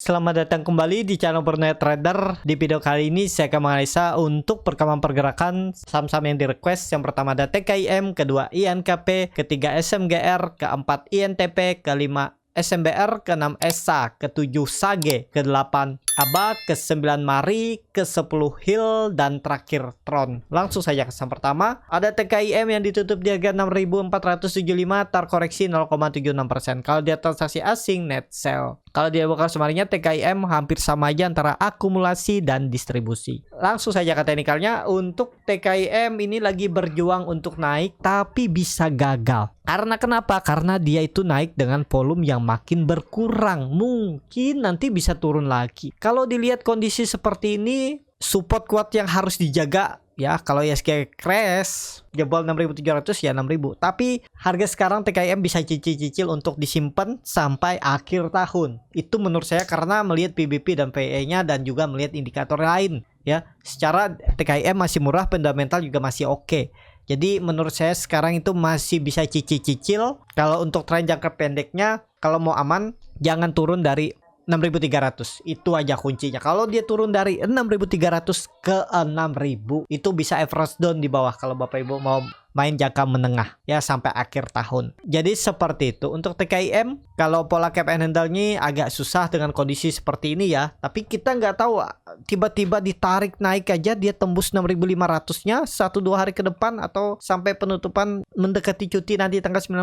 selamat datang kembali di channel Bernet Trader. Di video kali ini saya akan menganalisa untuk perkembangan pergerakan saham-saham yang di request. Yang pertama ada TKIM, kedua INKP, ketiga SMGR, keempat INTP, kelima SMBR, ke-6 ESA, ke-7 SAGE, ke-8 ABA, ke-9 MARI, ke-10 HIL, dan terakhir TRON. Langsung saja ke saham pertama. Ada TKIM yang ditutup di harga 6.475, terkoreksi 0,76%. Kalau dia transaksi asing, net sell. Kalau dia bakal semarinya TKIM hampir sama aja antara akumulasi dan distribusi. Langsung saja ke teknikalnya. Untuk TKIM ini lagi berjuang untuk naik tapi bisa gagal. Karena kenapa? Karena dia itu naik dengan volume yang makin berkurang. Mungkin nanti bisa turun lagi. Kalau dilihat kondisi seperti ini, support kuat yang harus dijaga ya. Kalau ISG crash jebol 6.700 ya 6.000. Tapi harga sekarang TKIM bisa cicil-cicil untuk disimpan sampai akhir tahun. Itu menurut saya karena melihat PBP dan PE-nya dan juga melihat indikator lain ya. Secara TKIM masih murah, fundamental juga masih oke. Jadi menurut saya sekarang itu masih bisa cicil-cicil. Kalau untuk tren jangka pendeknya, kalau mau aman jangan turun dari 6.300. Itu aja kuncinya. Kalau dia turun dari 6.300 ke 6.000, itu bisa average down di bawah kalau Bapak Ibu mau main jangka menengah ya sampai akhir tahun. Jadi seperti itu untuk TKIM. Kalau pola cap and handle-nya agak susah dengan kondisi seperti ini ya. Tapi kita nggak tahu, tiba-tiba ditarik naik aja dia tembus 6.500-nya 1-2 hari ke depan atau sampai penutupan mendekati cuti nanti tanggal 19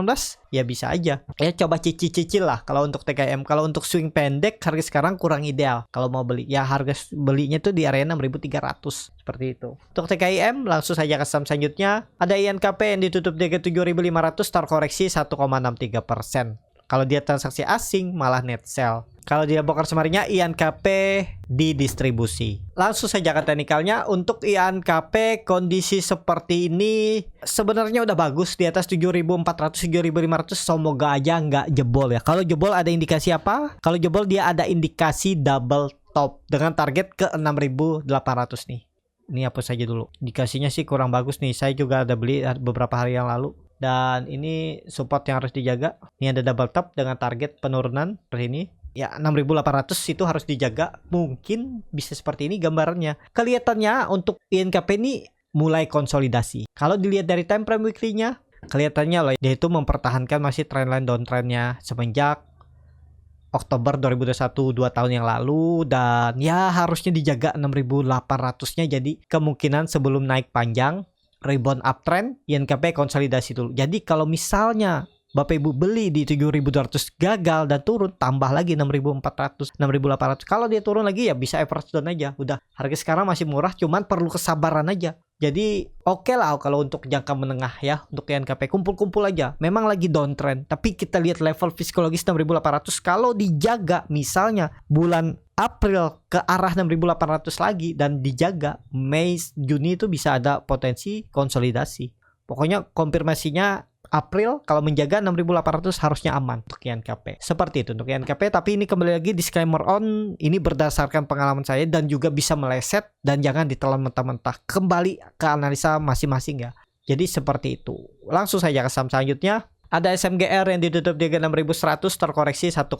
ya bisa aja. Ya coba cicil-cicil lah kalau untuk TKIM. Kalau untuk swing pendek harga sekarang kurang ideal kalau mau beli. Ya harga belinya tuh di area 6.300 seperti itu. Untuk TKIM langsung saja ke saham selanjutnya. Ada INKP yang ditutup di 7.500, terkoreksi 1,63%. Kalau dia transaksi asing malah net sell. Kalau dia bokar semarinya INKP di distribusi. Langsung saja ke teknikalnya. Untuk INKP kondisi seperti ini sebenarnya udah bagus di atas 7.400 7.500. Semoga aja nggak jebol ya. Kalau jebol ada indikasi apa? Kalau jebol dia ada indikasi double top dengan target ke 6.800 nih. Ini hapus saja dulu. Indikasinya sih kurang bagus nih. Saya juga ada beli beberapa hari yang lalu. Dan ini support yang harus dijaga. Ini ada double top dengan target penurunan seperti ini. Ya 6.800 itu harus dijaga. Mungkin bisa seperti ini gambarannya. Kelihatannya untuk INKP ini mulai konsolidasi. Kalau dilihat dari time frame weekly-nya, kelihatannya loh dia itu mempertahankan masih trendline downtrendnya semenjak Oktober 2021 2 tahun yang lalu. Dan ya harusnya dijaga 6.800-nya. Jadi kemungkinan sebelum naik panjang rebound uptrend INKP konsolidasi dulu. Jadi kalau misalnya Bapak Ibu beli di 7.200 gagal dan turun, tambah lagi 6.400 6.800. Kalau dia turun lagi ya bisa average down aja. Udah harga sekarang masih murah, cuman perlu kesabaran aja. Jadi oke lah kalau untuk jangka menengah ya. Untuk INKP kumpul-kumpul aja. Memang lagi downtrend, tapi kita lihat level psikologis 6.800. Kalau dijaga misalnya bulan April ke arah 6.800 lagi dan dijaga Mei Juni itu bisa ada potensi konsolidasi. Pokoknya konfirmasinya April kalau menjaga 6.800 harusnya aman untuk INKP. Seperti itu untuk INKP. Tapi ini kembali lagi disclaimer on. Ini berdasarkan pengalaman saya dan juga bisa meleset dan jangan ditelan mentah-mentah. Kembali ke analisa masing-masing ya. Jadi seperti itu. Langsung saja ke saham selanjutnya. Ada SMGR yang ditutup di 6.100, terkoreksi 1,61%.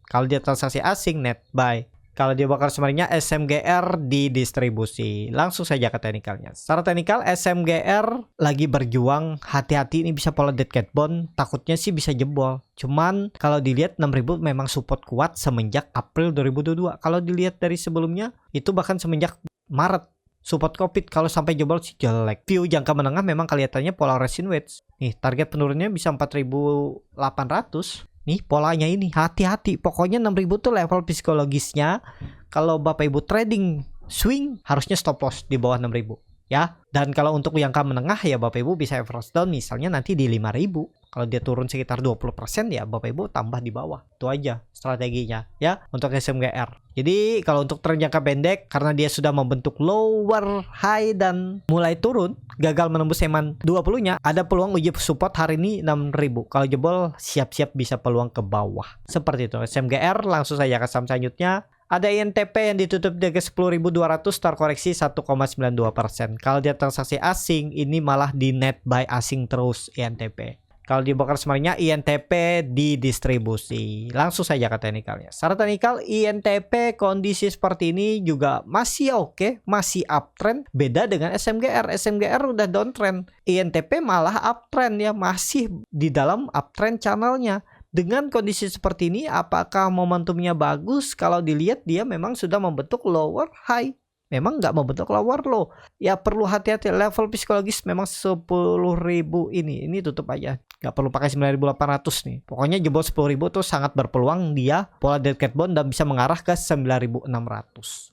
Kalau dia transaksi asing net buy. Kalau dia bakal semarinya SMGR di distribusi. Langsung saja ke teknikalnya. Secara teknikal SMGR lagi berjuang. Hati-hati ini bisa pola dead cat bond. Takutnya sih bisa jebol. Cuman kalau dilihat 6.000 memang support kuat semenjak April 2022. Kalau dilihat dari sebelumnya itu bahkan semenjak Maret. Support COVID kalau sampai jebol sih jelek. View jangka menengah memang kelihatannya pola resistance wedge. Nih target penurunnya bisa 4.800. Nih polanya ini hati-hati. Pokoknya 6.000 tuh level psikologisnya. Kalau Bapak Ibu trading swing harusnya stop loss di bawah 6.000 ya. Dan kalau untuk jangka menengah ya Bapak Ibu bisa average down misalnya nanti di 5.000. Kalau dia turun sekitar 20% ya Bapak Ibu tambah di bawah. Itu aja strateginya ya untuk SMGR. Jadi kalau untuk tren jangka pendek karena dia sudah membentuk lower high dan mulai turun, gagal menembus EMA 20-nya, ada peluang uji support hari ini 6.000. Kalau jebol siap-siap bisa peluang ke bawah. Seperti itu SMGR. Langsung saja ke saham selanjutnya. Ada INTP yang ditutup di 10.200, terkoreksi 1,92%. Kalau dia transaksi asing, ini malah di net buy asing terus INTP. Kalau dibongkar semuanya INTP di distribusi. Langsung saja ke teknikalnya. Secara teknikal INTP kondisi seperti ini juga masih oke, masih uptrend. Beda dengan SMGR. SMGR udah downtrend. INTP malah uptrend ya, masih di dalam uptrend channelnya. Dengan kondisi seperti ini, apakah momentumnya bagus? Kalau dilihat dia memang sudah membentuk lower high. Memang nggak membentuk lower low. Ya perlu hati-hati, level psikologis memang 10.000 ini tutup aja. Nggak perlu pakai 9.800 nih. Pokoknya jebol 10.000 tuh sangat berpeluang dia pola dead cat bond dan bisa mengarah ke 9.600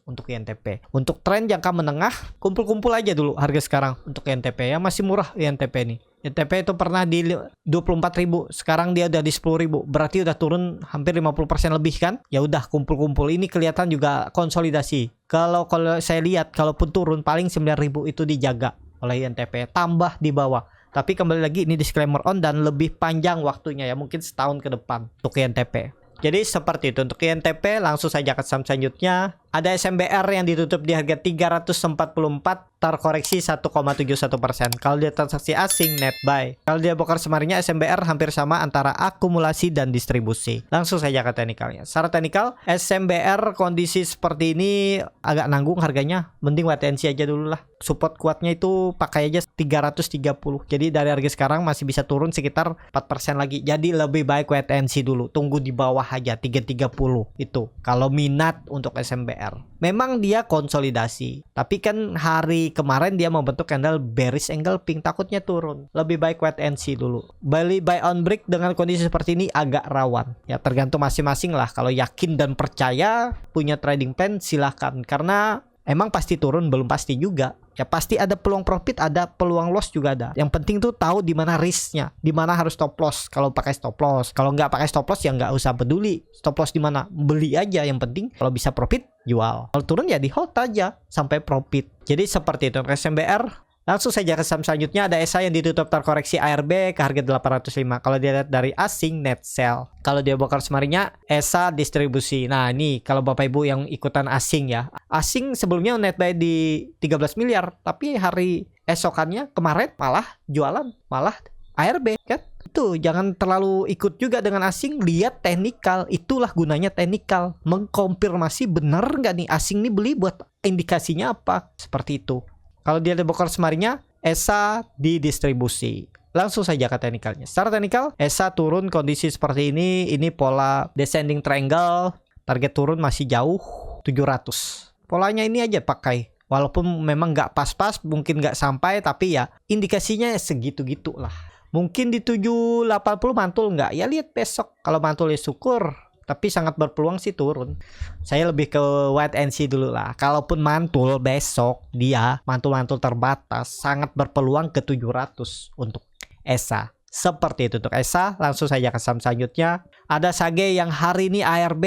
untuk INTP. Untuk tren jangka menengah, kumpul-kumpul aja dulu harga sekarang untuk INTP ya, masih murah INTP nih. INTP itu pernah di 24.000, sekarang dia udah di 10.000, berarti udah turun hampir 50% lebih kan? Ya udah kumpul-kumpul, ini kelihatan juga konsolidasi. Kalau saya lihat kalaupun turun paling 9.000 itu dijaga oleh INTP, tambah di bawah. Tapi kembali lagi ini disclaimer on dan lebih panjang waktunya ya, mungkin setahun ke depan untuk INTP. Jadi seperti itu untuk INTP. Langsung saja ke saham selanjutnya. Ada SMBR yang ditutup di harga 344, terkoreksi 1,71%. Kalau dia transaksi asing, net buy. Kalau dia bongkar semuanya SMBR hampir sama antara akumulasi dan distribusi. Langsung saja ke teknikalnya. Secara teknikal, SMBR kondisi seperti ini agak nanggung harganya. Mending wait and see aja dulu lah. Support kuatnya itu pakai aja 330. Jadi dari harga sekarang masih bisa turun sekitar 4% lagi. Jadi lebih baik wait and see dulu. Tunggu di bawah aja 330 itu. Kalau minat untuk SMBR. Memang dia konsolidasi, tapi kan hari kemarin dia membentuk candle bearish engulfing, takutnya turun. Lebih baik wait and see dulu. Buy on break dengan kondisi seperti ini agak rawan. Ya tergantung masing-masing lah. Kalau yakin dan percaya punya trading plan silahkan. Karena emang pasti turun, belum pasti juga. Ya pasti ada peluang profit, ada peluang loss juga ada. Yang penting tuh tahu di mana risknya, di mana harus stop loss. Kalau pakai stop loss, kalau nggak pakai stop loss ya nggak usah peduli. Stop loss di mana, beli aja. Yang penting kalau bisa profit jual. Kalau turun ya di hold aja sampai profit. Jadi seperti itu SMBR. Langsung saja ke saham selanjutnya. Ada ESA yang ditutup terkoreksi ARB ke harga 805. Kalau dia lihat dari asing, net sell. Kalau dia bongkar semarinya, ESA distribusi. Nah ini kalau Bapak Ibu yang ikutan asing ya. Asing sebelumnya net buy di 13 miliar. Tapi hari esokannya kemarin malah jualan. Malah ARB kan. Itu jangan terlalu ikut juga dengan asing. Lihat teknikal. Itulah gunanya teknikal. Mengkonfirmasi benar nggak nih asing nih beli, buat indikasinya apa. Seperti itu. Kalau dia bongkar semarinya, ESA di distribusi. Langsung saja ke teknikalnya. Secara teknikal, ESA turun kondisi seperti ini pola descending triangle. Target turun masih jauh, 700. Polanya ini aja pakai. Walaupun memang nggak pas-pas, mungkin nggak sampai, tapi ya indikasinya segitu-gitu lah. Mungkin di 780 mantul nggak? Ya lihat besok. Kalau mantul ya syukur. Tapi sangat berpeluang sih turun. Saya lebih ke wait and see dulu lah. Kalaupun mantul besok, dia mantul-mantul terbatas, sangat berpeluang ke 700 untuk ESA. Seperti itu untuk ESA. Langsung saja ke saham selanjutnya. Ada SAGE yang hari ini ARB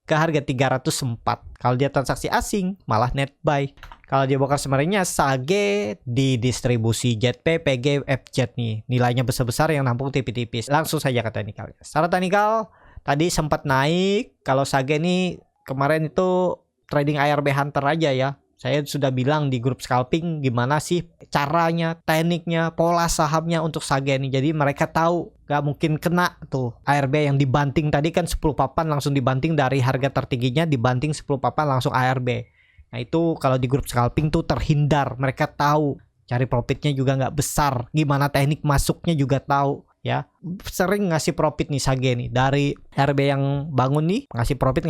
ke harga 304. Kalau dia transaksi asing, malah net buy. Kalau dia bongkar semarinya, SAGE di distribusi JP, PG, FZ nih. Nilainya besar-besar yang nampung tipis-tipis. Langsung saja ke teknikal. Secara teknikal, tadi sempat naik. Kalau SAGE nih kemarin itu trading ARB Hunter aja ya. Saya sudah bilang di grup scalping gimana sih caranya, tekniknya, pola sahamnya untuk SAGE nih. Jadi mereka tahu gak mungkin kena tuh ARB yang dibanting tadi kan 10 papan langsung dibanting dari harga tertingginya, dibanting 10 papan langsung ARB. Nah itu kalau di grup scalping tuh terhindar. Mereka tahu cari profitnya juga nggak besar. Gimana teknik masuknya juga tahu. Ya, sering ngasih profit nih SAGE nih. Dari ARB yang bangun nih, ngasih profit.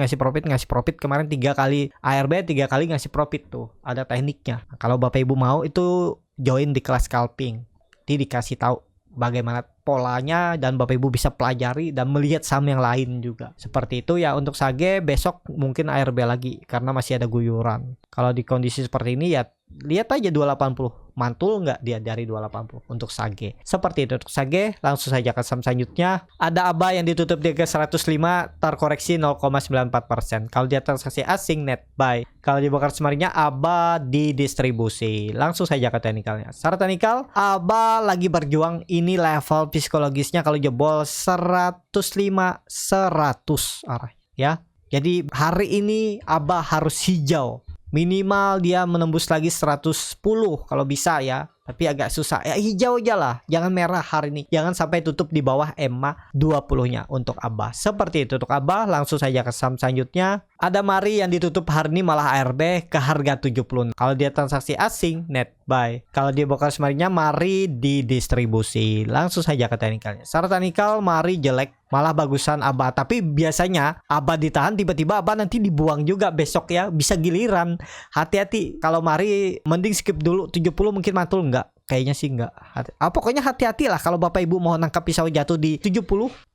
Kemarin 3 kali ARB, 3 kali ngasih profit tuh. Ada tekniknya. Nah, kalau Bapak Ibu mau itu join di kelas scalping. Dikasih tahu bagaimana polanya dan Bapak Ibu bisa pelajari dan melihat saham yang lain juga. Seperti itu ya untuk SAGE. Besok mungkin ARB lagi karena masih ada guyuran. Kalau di kondisi seperti ini ya lihat aja 280. Mantul nggak dia dari 280 untuk SAGE. Seperti itu untuk SAGE. Langsung saja ke saham selanjutnya. Ada ABA yang ditutup di harga 105, terkoreksi 0,94%. Kalau dia transaksi asing, net buy. Kalau dibongkar semarinya, ABA di distribusi. Langsung saja ke teknikalnya. Secara teknikal, ABA lagi berjuang. Ini level psikologisnya kalau jebol 105, 100 arah ya. Jadi hari ini ABA harus hijau. Minimal dia menembus lagi 110 kalau bisa ya. tapi agak susah. Ya hijau aja lah, jangan merah hari ini. Jangan sampai tutup di bawah EMA 20-nya untuk ABA. Seperti itu untuk ABA. Langsung saja ke saham selanjutnya. Ada Mari yang ditutup hari ini malah ARB ke harga 70. Kalau dia transaksi asing, net buy. Kalau dia bokar semarinya, Mari didistribusi. Langsung saja ke teknikalnya. Secara teknikal Mari jelek, malah bagusan ABA. Tapi biasanya ABA ditahan, tiba-tiba ABA nanti dibuang juga besok ya, bisa giliran. Hati-hati kalau Mari, mending skip dulu 70 mungkin mantul enggak. Kayaknya sih enggak. Pokoknya hati-hati lah kalau Bapak Ibu mau nangkap pisau jatuh di 70,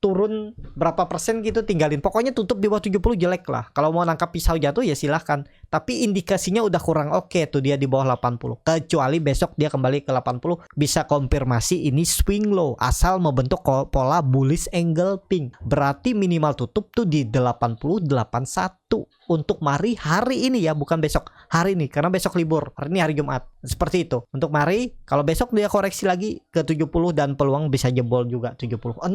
turun berapa persen gitu tinggalin. Pokoknya tutup di bawah 70 jelek lah. Kalau mau nangkap pisau jatuh ya silahkan. Tapi indikasinya udah kurang oke tuh dia di bawah 80. Kecuali besok dia kembali ke 80, bisa konfirmasi ini swing low asal membentuk pola bullish angle pink. Berarti minimal tutup tuh di 80.81 untuk Mari hari ini ya, bukan besok, hari ini karena besok libur. Hari ini hari Jumat. Seperti itu. Untuk Mari, kalau besok dia koreksi lagi ke 70 dan peluang bisa jebol juga 70, 60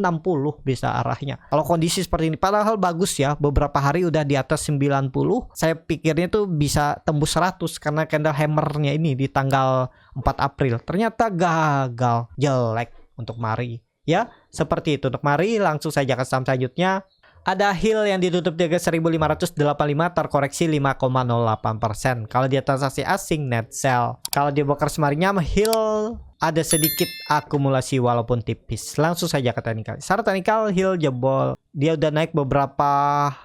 bisa arahnya. Kalau kondisi seperti ini padahal bagus ya, beberapa hari udah di atas 90. Saya pikirnya tuh bisa tembus 100 karena candle hammernya ini di tanggal 4 April. Ternyata gagal, jelek untuk Mari. Ya, seperti itu untuk Mari. Langsung saja ke saham selanjutnya. Ada HIL yang ditutup di harga 1585, terkoreksi 5,08%. Kalau dia transaksi asing, net sell. Kalau dia bokar semarinya, HIL ada sedikit akumulasi walaupun tipis. Langsung saja ke teknikal. Secara teknikal HIL jebol. Dia udah naik beberapa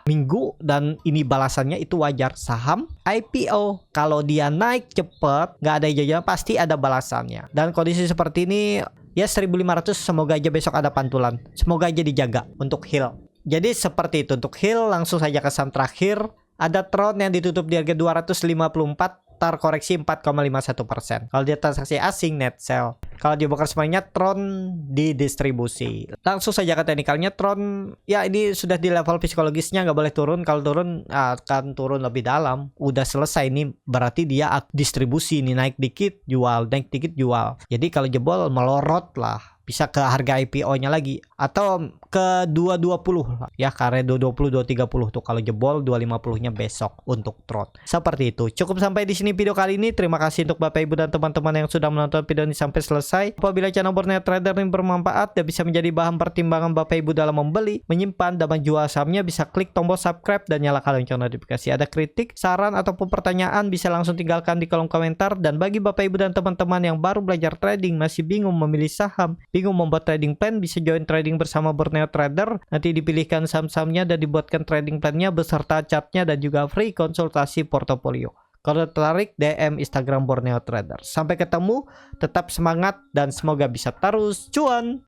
minggu dan ini balasannya itu wajar. Saham IPO kalau dia naik cepet, nggak ada hijaunya, pasti ada balasannya. Dan kondisi seperti ini ya 1500, semoga aja besok ada pantulan. Semoga aja dijaga untuk HIL. Jadi seperti itu untuk HIL. Langsung saja ke saham terakhir. Ada Tron yang ditutup di harga 254, terkoreksi 4,51%. Kalau dia transaksi asing, net sell. Kalau dia bokar semuanya, Tron didistribusi. Langsung saja ke teknikalnya. Tron ya ini sudah di level psikologisnya, nggak boleh turun. Kalau turun akan turun lebih dalam. Udah selesai ini, berarti dia distribusi. Ini naik dikit jual, naik dikit jual. Jadi kalau jebol melorot lah, bisa ke harga IPO-nya lagi atau ke 220 ya, karena 220 230 tuh kalau jebol. 250-nya besok untuk Tron. Seperti itu. Cukup sampai di sini video kali ini. Terima kasih untuk Bapak Ibu dan teman-teman yang sudah menonton video ini sampai selesai. Apabila channel Borneo Trader ini bermanfaat dan bisa menjadi bahan pertimbangan Bapak Ibu dalam membeli, menyimpan dan menjual sahamnya, bisa klik tombol subscribe dan nyalakan lonceng notifikasi. Ada kritik, saran ataupun pertanyaan bisa langsung tinggalkan di kolom komentar. Dan bagi Bapak Ibu dan teman-teman yang baru belajar trading, masih bingung memilih saham, bingung membuat trading plan, bisa join trading bersama Borneo Trader. Nanti dipilihkan saham-sahamnya dan dibuatkan trading plannya beserta chartnya dan juga free konsultasi portofolio. Kalau tertarik, DM Instagram Borneo Trader. Sampai ketemu, tetap semangat dan semoga bisa terus cuan.